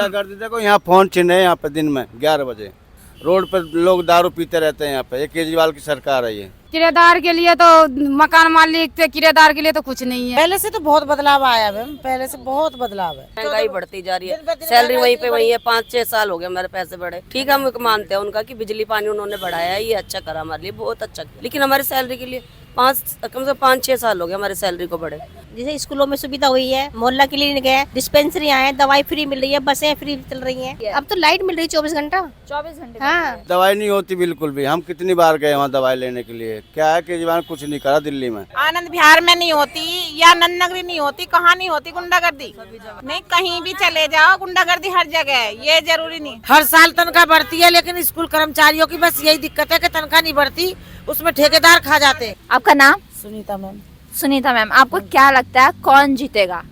गुंडागर्दी देखो, यहाँ फोन छीने हैं यहाँ पे दिन में 11 बजे रोड पर लोग दारू पीते रहते हैं यहाँ पे। ये केजरीवाल की सरकार है ये। किराएदार के लिए तो मकान मालिक थे, किराएदार के लिए तो कुछ नहीं है। पहले से तो बहुत बदलाव आया है, पहले से बहुत बदलाव है। महंगाई बढ़ती जा रही है, सैलरी वहीं पे वही है। 5-6 साल हो गए हमारे पैसे बढ़े। ठीक है, हम मानते हैं उनका कि बिजली पानी उन्होंने बढ़ाया है, ये अच्छा करा हमारे लिए, बहुत अच्छा। लेकिन हमारी सैलरी के लिए कम से 5-6 साल हो गए हमारी सैलरी को बढ़े। जैसे स्कूलों में सुविधा हुई है, मोहल्ला क्लिनिक है, डिस्पेंसरी है, दवाई फ्री मिल रही है, बसें फ्री चल रही हैं। अब तो लाइट मिल रही है 24 घंटा। 24 घंटे हाँ, दवाई नहीं होती बिल्कुल भी। हम कितनी बार गए वहाँ दवाई लेने के लिए। क्या है, केजरीवाल कुछ नहीं करा दिल्ली में। आनंद विहार में नहीं होती या नंद नगरी नहीं होती, कहाँ नहीं होती गुंडागर्दी? नहीं, कहीं भी चले जाओ गुंडागर्दी हर जगह है, ये जरूरी नहीं। हर साल तनख्वाह बढ़ती है, लेकिन स्कूल कर्मचारियों की बस यही दिक्कत है कि तनख्वाह नहीं बढ़ती, उसमें ठेकेदार खा जाते हैं। आपका नाम? सुनीता मैम। सुनीता मैम, आपको क्या लगता है कौन जीतेगा?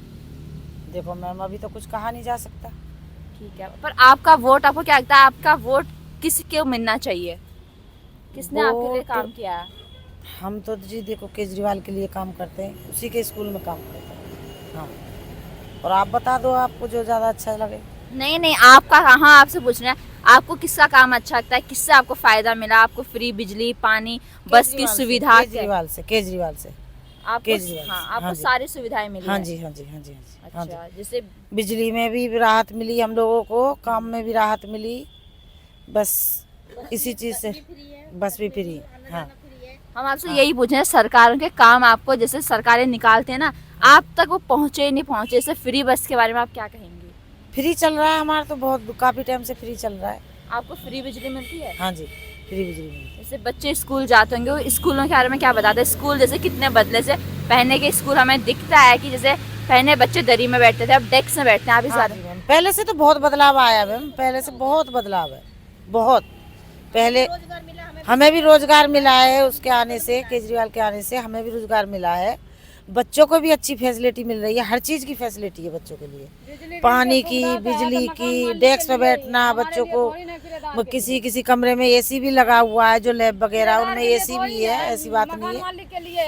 देखो मैम, अभी तो कुछ कहा नहीं जा सकता। ठीक है, पर आपका वोट, आपको क्या लगता है आपका वोट किसको मिलना चाहिए? किसने आपके लिए काम किया है? हम तो जी देखो केजरीवाल के लिए काम करते हैं, उसी के स्कूल में काम करते हैं। हाँ, और आप बता दो आपको जो ज्यादा अच्छा लगे। नहीं नहीं, आपका, हाँ आपसे पूछ रहे हैं आपको किसका काम अच्छा लगता है, किससे आपको फायदा मिला? आपको फ्री बिजली पानी बस की सुविधा? केजरीवाल से। आपको, केजरीवाल हाँ, से। आपको हाँ जी। सारी सुविधाएं मिली हाँ हैं? जी हाँ जी हाँ जी हाँ जी। अच्छा, जैसे बिजली में भी राहत मिली हम लोगों को, काम में भी राहत मिली, बस इसी चीज से। बस भी फ्री। हाँ, हम आपसे यही पूछे हैं, सरकारों के काम आपको जैसे सरकारें निकालते हैं ना, आप तक वो पहुँचे नहीं पहुँचे? जैसे फ्री बस के बारे में आप क्या कहेंगे? फ्री चल रहा है हमारा तो, बहुत काफी टाइम से फ्री चल रहा है। आपको फ्री बिजली मिलती है? हाँ जी, फ्री बिजली मिलती है। जैसे बच्चे स्कूल जाते होंगे, वो स्कूलों के बारे में क्या बताते हैं? स्कूल जैसे कितने बदले से पहले के स्कूल हमें दिखता है कि जैसे पहले बच्चे दरी में बैठते थे, अब डेस्क में बैठते हैं। आप इस हाँ बारे में? मैम, पहले से तो बहुत बदलाव आया है मैम, पहले से बहुत बदलाव है, बहुत। पहले हमें भी रोजगार मिला है, उसके आने से, केजरीवाल के आने से हमें भी रोजगार मिला है। बच्चों को भी अच्छी फैसिलिटी मिल रही है, हर चीज की फैसिलिटी है बच्चों के लिए, पानी की, बिजली की, डेस्क पे बैठना, बच्चों को किसी कमरे में एसी भी लगा हुआ है, जो लैब वगैरह उनमें एसी भी है, ऐसी बात नहीं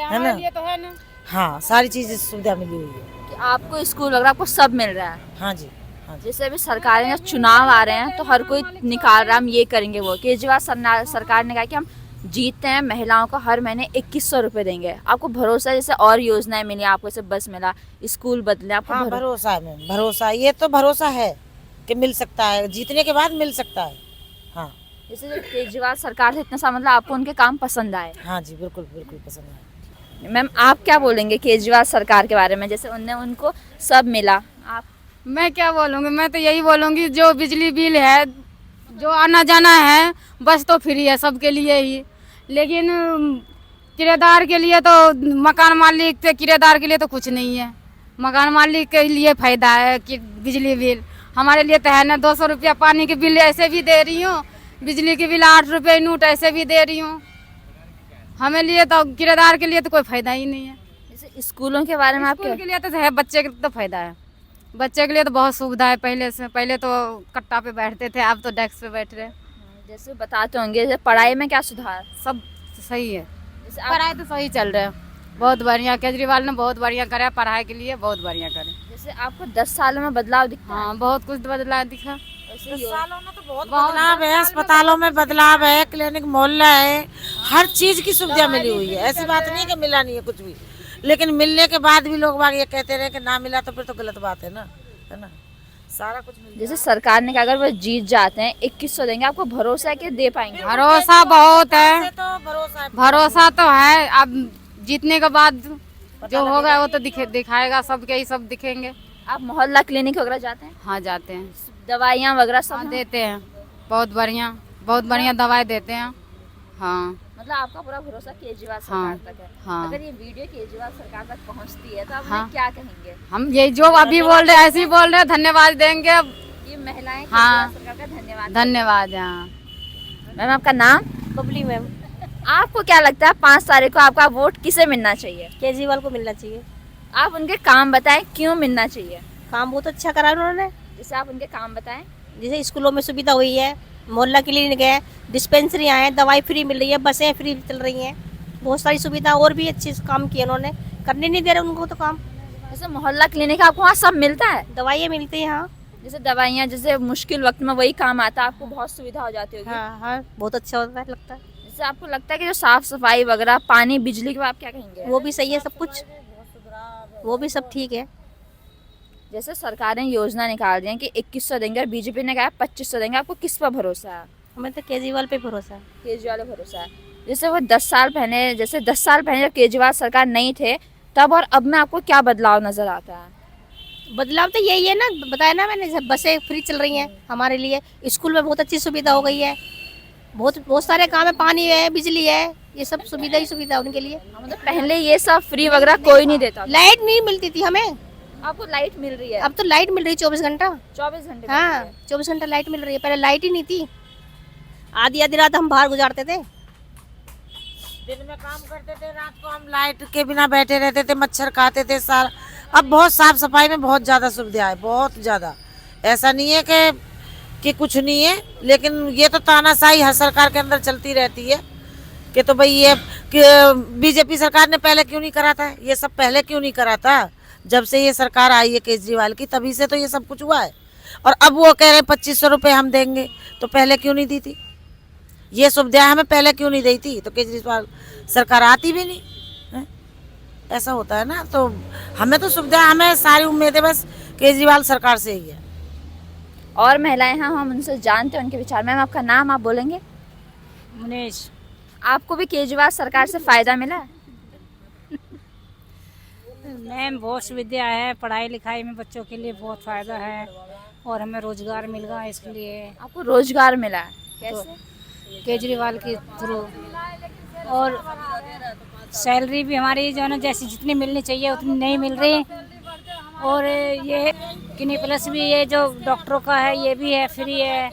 है ना। हाँ, सारी चीज सुविधा मिली हुई है। कि आपको स्कूल वगैरह आपको सब मिल रहा है? हाँ जी हाँ जी। जैसे अभी सरकारें जब चुनाव आ रहे हैं तो हर कोई निकाल रहा है हम ये करेंगे वो। केजरीवाल सरकार ने कहा कि हम जीतते हैं, महिलाओं को हर महीने 2100 रुपए देंगे। आपको भरोसा है? जैसे और योजनाएं मिली आपको, जैसे बस मिला, स्कूल बदले, आपको हाँ, भरोसा है मैम, भरोसा, ये तो भरोसा है कि मिल सकता है, जीतने के बाद मिल सकता है। हाँ, जैसे जब केजरीवाल सरकार से इतना सा मतलब आपको उनके काम पसंद आए? हाँ जी, बिल्कुल बिल्कुल पसंद है। मैम, आप क्या बोलेंगे केजरीवाल सरकार के बारे में? जैसे उनको सब मिला, आप? मैं क्या बोलूँगी, मैं तो यही बोलूँगी जो बिजली बिल है, जो आना जाना है, बस तो फ्री है सबके लिए ही। लेकिन किराएदार के लिए तो, मकान मालिक थे, किराएदार के लिए तो कुछ नहीं है। मकान मालिक के लिए फायदा है कि बिजली बिल हमारे लिए तो है ना। 200 रुपया पानी के बिल ऐसे भी दे रही हूँ, बिजली के बिल 8 रुपये यूनिट ऐसे भी दे रही हूँ। हमें लिए तो, किराएदार के लिए तो कोई फायदा ही नहीं है। जैसे स्कूलों के बारे में आप स्कूल के लिए तो है, बच्चे के तो फायदा है, बच्चे के लिए तो बहुत सुविधा है। पहले तो कट्टा पे बैठते थे, अब तो डेस्क पे बैठ रहे। जैसे बताते होंगे, जैसे पढ़ाई में क्या सुधार? सब सही है, जैसे पढ़ाई तो सही चल रहा है, बहुत बढ़िया। केजरीवाल ने बहुत बढ़िया करा, पढ़ाई के लिए बहुत बढ़िया करे। जैसे आपको 10 सालों में बदलाव दिखता है? हाँ, बहुत कुछ बदलाव दिखा। ऐसे सालों में तो बहुत बदलाव है, अस्पतालों में बदलाव है, क्लिनिक मोहल्ला है, हर चीज की सुविधा मिली हुई है। ऐसी बात नहीं कि मिला नहीं है कुछ भी, लेकिन मिलने के बाद भी लोग बाग ये कहते रहे कि ना मिला, तो फिर तो गलत बात है ना, है ना। सारा कुछ मिल जैसे सरकार ने कहा अगर वो जीत जाते हैं 2100 देंगे, आपको भरोसा है कि दे पाएंगे? भरोसा बहुत है, तो भरोसा है। भरोसा तो है। अब जीतने के बाद जो होगा वो तो दिखाएगा, सबके ही सब दिखेंगे। आप मोहल्ला क्लिनिक वगैरह जाते हैं? हाँ, जाते हैं, दवाइयाँ वगैरह सब हाँ, देते हैं, बहुत बढ़िया दवाई देते हैं। हाँ, मतलब आपका पूरा भरोसा केजरीवाल सरकार तक है? हाँ। अगर ये वीडियो केजरीवाल सरकार तक पहुंचती है तो आप हाँ। उन्हें क्या कहेंगे? हम यही जो अभी बोल रहे हैं ऐसे ही बोल रहे हैं, धन्यवाद देंगे। अब ये महिलाएं हाँ। केजरीवाल सरकार का धन्यवाद। धन्यवाद। हाँ, मैम, आपका नाम? बबली मैम। आपको क्या लगता है 5 तारीख को आपका वोट किसे मिलना चाहिए? केजरीवाल को मिलना चाहिए। आप उनके काम बताएं क्यों मिलना चाहिए? काम बहुत अच्छा करा उन्होंने। जैसे आप उनके काम बताएं। जैसे स्कूलों में सुविधा हुई है, मोहल्ला क्लिनिक है, डिस्पेंसरी है, दवाई फ्री मिल रही है, बसें फ्री चल रही हैं, बहुत सारी सुविधा और भी अच्छे से काम किए उन्होंने। करने नहीं दे रहे उनको तो काम। जैसे मोहल्ला क्लिनिक आपको वहाँ सब मिलता है? दवाइयाँ मिलती हैं। हाँ, जैसे दवाइयाँ, जैसे मुश्किल वक्त में वही काम आता है, आपको बहुत सुविधा हो जाती होगी। हाँ हाँ, बहुत अच्छा होता है, लगता है। जैसे आपको लगता है कि जो साफ सफाई वगैरह, पानी, बिजली के, आप क्या कहेंगे? वो भी सही है, सब कुछ वो भी सब ठीक है। जैसे सरकार ने योजना निकाल दी है कि 2100 देंगे और बीजेपी ने कहा 2500 देंगे, आपको किस पर भरोसा है? हमें तो केजरीवाल पे भरोसा है। केजरीवाल पे भरोसा है। जैसे वो 10 साल पहले, जैसे 10 साल पहले जब केजरीवाल सरकार नहीं थे तब और अब में आपको क्या बदलाव नजर आता है? बदलाव तो यही है ना, बताया ना मैंने, सब बसें फ्री चल रही हैं हमारे लिए, स्कूल में बहुत अच्छी सुविधा हो गई है, बहुत सारे काम है, पानी है, बिजली है, ये सब सुविधा ही सुविधा उनके लिए। मतलब पहले ये सब फ्री वगैरह कोई नहीं देता था। लाइट नहीं मिलती थी हमें, आपको लाइट मिल रही है? अब तो लाइट मिल रही है 24 घंटा। 24 घंटे? हाँ, 24 घंटा लाइट मिल रही है, पहले लाइट ही नहीं थी, आधी आधी रात हम बाहर गुजारते थे। दिन में काम करते थे, रात को हम लाइट के बिना बैठे रहते थे, मच्छर खाते थे सारा। अब बहुत साफ सफाई में बहुत ज्यादा सुविधा है, बहुत ज्यादा। ऐसा नहीं है कि कुछ नहीं है, लेकिन ये तो तानाशाही हर सरकार के अंदर चलती रहती है कि तो भाई ये बीजेपी सरकार ने पहले क्यों नहीं करा था, ये सब पहले क्यों नहीं करा था? जब से ये सरकार आई है केजरीवाल की, तभी से तो ये सब कुछ हुआ है। और अब वो कह रहे हैं 2500 रुपये हम देंगे, तो पहले क्यों नहीं दी थी? ये सुविधा हमें पहले क्यों नहीं दी थी? तो केजरीवाल सरकार आती भी नहीं है? ऐसा होता है ना। तो हमें तो सुविधा, हमें सारी उम्मीदें बस केजरीवाल सरकार से ही है। और महिलाएं हैं, हम उनसे जानते हैं उनके विचार। मैम, आपका नाम आप बोलेंगे? मुनेश। आपको भी केजरीवाल सरकार से फायदा मिला है? मैम, बहुत सुविधा है, पढ़ाई लिखाई में बच्चों के लिए बहुत फ़ायदा है, और हमें रोज़गार मिल गया इसके लिए। आपको रोजगार मिला है? कैसे? केजरीवाल के थ्रू। और सैलरी भी हमारी जो है ना, जैसी जितनी मिलनी चाहिए उतनी नहीं मिल रही। और ये किनी प्लस भी, ये जो डॉक्टरों का है ये भी है, फ्री है,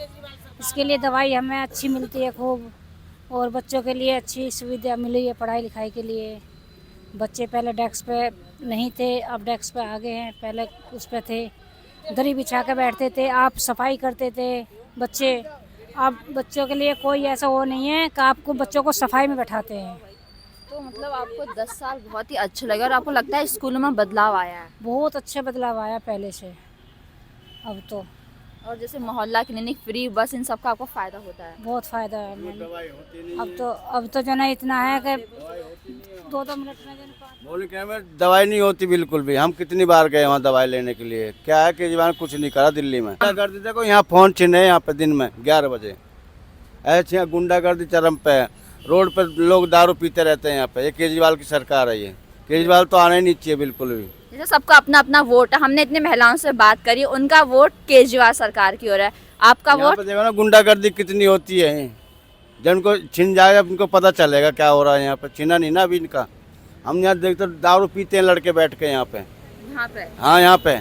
इसके लिए दवाई हमें अच्छी मिलती है खूब। और बच्चों के लिए अच्छी सुविधा मिली है पढ़ाई लिखाई के लिए। बच्चे पहले डेस्क पे नहीं थे, अब डेस्क पे आ गए हैं, पहले उस पे थे, दरी बिछा के बैठते थे, आप सफाई करते थे बच्चे। अब बच्चों के लिए कोई ऐसा वो नहीं है कि आपको बच्चों को सफाई में बैठाते हैं। तो मतलब आपको 10 साल बहुत ही अच्छे लगे और आपको लगता है स्कूलों में बदलाव आया है? बहुत अच्छा बदलाव आया पहले से अब तो। और जैसे मोहल्ला क्लिनिक, फ्री बस, इन सब का आपको फायदा होता है? बहुत फायदा है। अब तो जो ना इतना है कि 2-2 मिनट में बोले कि हमें दवाई नहीं होती बिल्कुल भी। हम कितनी बार गए वहाँ दवाई लेने के लिए। क्या है केजरीवाल ने कुछ नहीं करा दिल्ली में। गुंडागर्दी देखो, यहाँ फोन छीन रहे यहाँ पे दिन में 11 बजे, ऐसे गुंडागर्दी चरम पे है। रोड पर लोग दारू पीते रहते हैं यहाँ पे। ये केजरीवाल की सरकार है, ये केजरीवाल तो आना ही नहीं चाहिए बिल्कुल भी। जैसे सबका अपना अपना वोट है, हमने इतनी महिलाओं से बात करी, उनका वोट केजरीवाल सरकार की ओर है, आपका वोट? देखो ना गुंडागर्दी कितनी होती है, जिनको छिन जाएगा उनको पता चलेगा क्या हो रहा है यहाँ पे। छिना नहीं ना अभी इनका। हम यहाँ देखते दारू पीते हैं लड़के बैठ के यहाँ पे। हाँ, यहाँ पे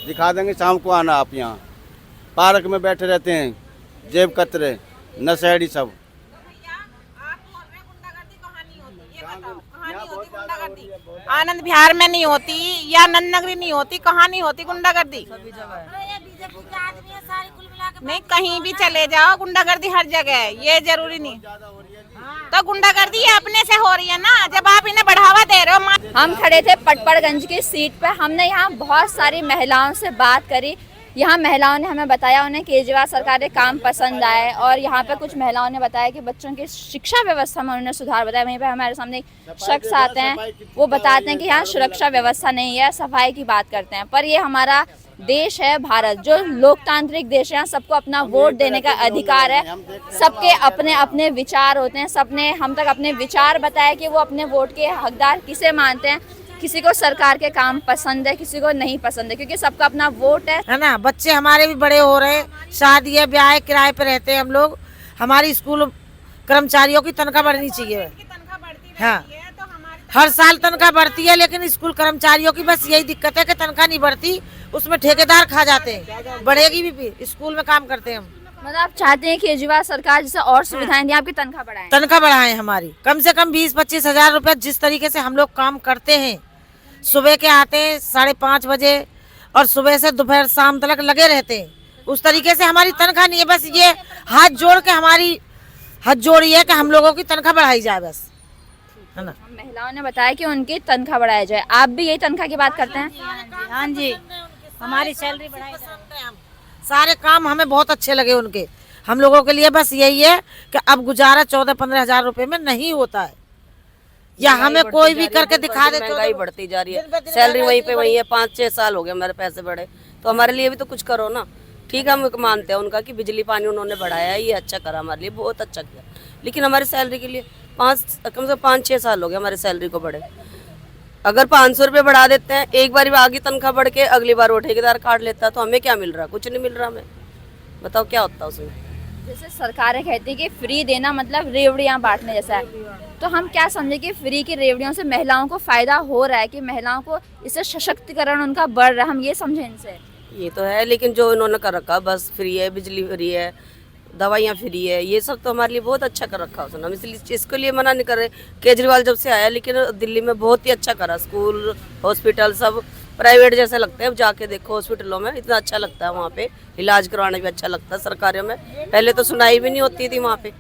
दिखा देंगे शाम को आना आप। यहाँ पार्क में बैठे रहते हैं, जेब कतरे, नशेड़ी सब। आनंद विहार में नहीं होती या नन्नगरी नहीं होती, कहाँ नहीं होती गुंडागर्दी? नहीं, कहीं भी चले जाओ गुंडागर्दी हर जगह है, ये जरूरी नहीं। तो गुंडागर्दी अपने से हो रही है ना, जब आप इन्हें बढ़ावा दे रहे हो। हम खड़े थे पटपड़गंज की सीट पे, हमने यहाँ बहुत सारी महिलाओं से बात करी। यहाँ महिलाओं ने हमें बताया उन्हें केजरीवाल सरकार के काम पसंद आए, और यहाँ पे कुछ महिलाओं ने बताया कि बच्चों की शिक्षा व्यवस्था में उन्होंने सुधार बताया। वहीं पे हमारे सामने एक शख्स आते हैं, वो बताते हैं कि यहाँ सुरक्षा व्यवस्था नहीं है, सफाई की बात करते हैं। पर ये हमारा देश है भारत, जो लोकतांत्रिक देश है, सबको अपना वोट देने का अधिकार है, सबके अपने अपने विचार होते हैं। सबने हम तक अपने विचार बताए कि वो अपने वोट के हकदार किसे मानते हैं। किसी को सरकार के काम पसंद है, किसी को नहीं पसंद है, क्योंकि सबका अपना वोट है ना। बच्चे हमारे भी बड़े हो रहे हैं, शादी है, ब्याह है, किराए पे रहते हैं हम लोग। हमारी स्कूल कर्मचारियों की तनख्वाह बढ़नी चाहिए। हाँ, हर साल तनख्वाह बढ़ती है, लेकिन स्कूल कर्मचारियों की बस यही दिक्कत है कि तनख्वाह नहीं बढ़ती, उसमें ठेकेदार खा जाते हैं। बढ़ेगी भी, स्कूल में काम करते हैं हम। मतलब आप चाहते हैं कि केजरीवाल सरकार जैसे और सुविधाएं दी, आपकी तनख्वाह बढ़ाएं? तनख्वाह बढ़ाएं हमारी, कम से कम 20-25 हजार रुपए। जिस तरीके से हम लोग काम करते हैं, सुबह के आते हैं 5:30 बजे और सुबह से दोपहर शाम तक लगे रहते हैं, उस तरीके से हमारी तनख्वाह नहीं है। बस ये हाथ जोड़ के हमारी हाथ जोड़ी है कि हम लोगों की तनख्वाह बढ़ाई जाए, बस, है ना। महिलाओं ने बताया कि उनकी तनख्वाह बढ़ाई जाए। आप भी यही तनख्वाह की बात करते हैं? हाँ जी, हमारी सैलरी बढ़ाई जाए। सारे काम हमें बहुत अच्छे लगे उनके। हम लोगों के लिए बस यही है कि अब गुजारा 14-15 हजार रुपए में नहीं होता है, या हमें कोई भी करके दिखा दे। महंगाई बढ़ती जा रही है, सैलरी वहीं पे वही है, 5-6 साल हो गए हमारे पैसे बढ़े, तो हमारे लिए भी तो कुछ करो ना। ठीक है, हम मानते हैं उनका कि बिजली पानी उन्होंने बढ़ाया है, ये अच्छा करा हमारे लिए, बहुत अच्छा किया, लेकिन हमारी सैलरी के लिए कम से कम 5-6 साल हो गए हमारी सैलरी को बढ़े। अगर 500 रुपये बढ़ा देते हैं, एक बार आगे तनख्वाह बढ़ के अगली बार वो ठेकेदार काट लेता है, तो हमें क्या मिल रहा? कुछ नहीं मिल रहा हमें। बताओ क्या होता है उसमें। जैसे सरकारें कहती है कि फ्री देना मतलब रेवड़ियाँ बांटने जैसा है, तो हम क्या समझे कि फ्री की रेवड़ियों से महिलाओं को फायदा हो रहा है, कि महिलाओं को इससे सशक्तिकरण उनका बढ़ रहा है, हम ये समझे इनसे? ये तो है, लेकिन जो इन्होंने कर रखा, बस फ्री है, बिजली फ्री है, दवाइयाँ फ्री है, ये सब तो हमारे लिए बहुत अच्छा कर रखा उसने। हम इसलिए इसके लिए मना नहीं कर रहे। केजरीवाल जब से आया, लेकिन दिल्ली में बहुत ही अच्छा करा, स्कूल हॉस्पिटल सब प्राइवेट जैसे लगते हैं। अब जाके देखो हॉस्पिटलों में, इतना अच्छा लगता है, वहाँ पे इलाज करवाने भी अच्छा लगता है। सरकारियों में पहले तो सुनाई भी नहीं होती थी वहाँ पे,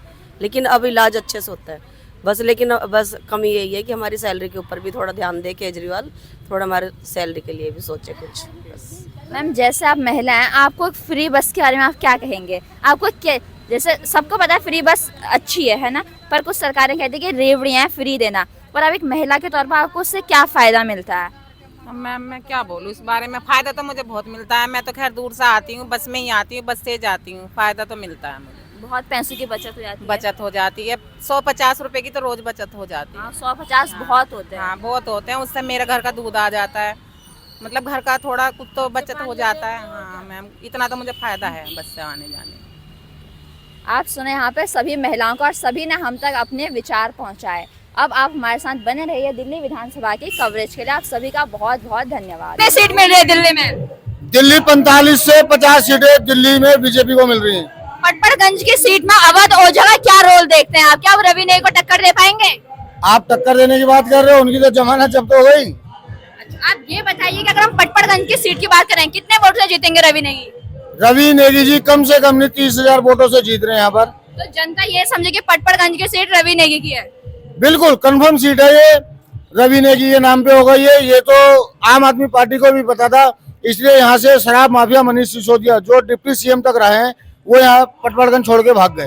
लेकिन अब इलाज अच्छे से होता है बस। लेकिन बस कमी यही है कि हमारी सैलरी के ऊपर भी थोड़ा ध्यान दे केजरीवाल, थोड़ा हमारे सैलरी के लिए भी सोचे कुछ बस। मैम, जैसे आप महिला हैं, आपको फ्री बस के बारे में आप क्या कहेंगे? आपको क्या, जैसे सबको पता है फ्री बस अच्छी है ना, पर कुछ सरकारें कहती है कि रेवड़ियाँ फ्री देना, पर अब एक महिला के तौर पर आपको उससे क्या फ़ायदा मिलता है? मैम मैं क्या बोलूँ इस बारे में, फ़ायदा तो मुझे बहुत मिलता है। मैं तो खैर दूर से आती हूँ, बस में ही आती हूँ, बस से जाती हूँ, फ़ायदा तो मिलता है मुझे। बहुत पैसों की बचत हो जाती है। बचत हो जाती है, 150 रुपए की तो रोज़ बचत हो जाती है। हाँ, 150 बहुत होते हैं। हाँ बहुत होते हैं, उससे मेरे घर का दूध आ जाता है, मतलब घर का थोड़ा कुछ तो बचत हो जाता है। हाँ मैम, इतना तो मुझे फ़ायदा है बस से आने जाने। आप सुने यहाँ पे सभी महिलाओं को, और सभी ने हम तक अपने विचार पहुँचाए। अब आप हमारे साथ बने रहिए दिल्ली विधानसभा की कवरेज के लिए। आप सभी का बहुत बहुत धन्यवाद। कितनी सीट मिल रही है दिल्ली में? दिल्ली 45 से 50 सीटें दिल्ली में बीजेपी को मिल रही हैं। पटपड़गंज की सीट में अवध ओझा का क्या रोल देखते हैं आप? क्या वो रवि नेगी को टक्कर दे पाएंगे? आप टक्कर देने की बात कर रहे हो, उनकी तो जमानत जब्त हो गई। आप ये बताइए कि अगर हम पटपड़गंज की सीट की बात करें, कितने वोट से जीतेंगे रवि नेगी? रवि नेगी जी कम से कम नहीं 30,000 वोटों से जीत रहे हैं यहाँ पर। तो जनता ये समझे कि पटपड़गंज की सीट रवि नेगी की है? बिल्कुल कंफर्म सीट है ये, रवि नेगी के नाम पे होगा ये तो आम आदमी पार्टी को भी पता था। इसलिए यहाँ से शराब माफिया मनीष सिसोदिया जो डिप्टी सीएम तक रहे हैं, वो यहाँ पटवारगंज छोड़ के भाग गए।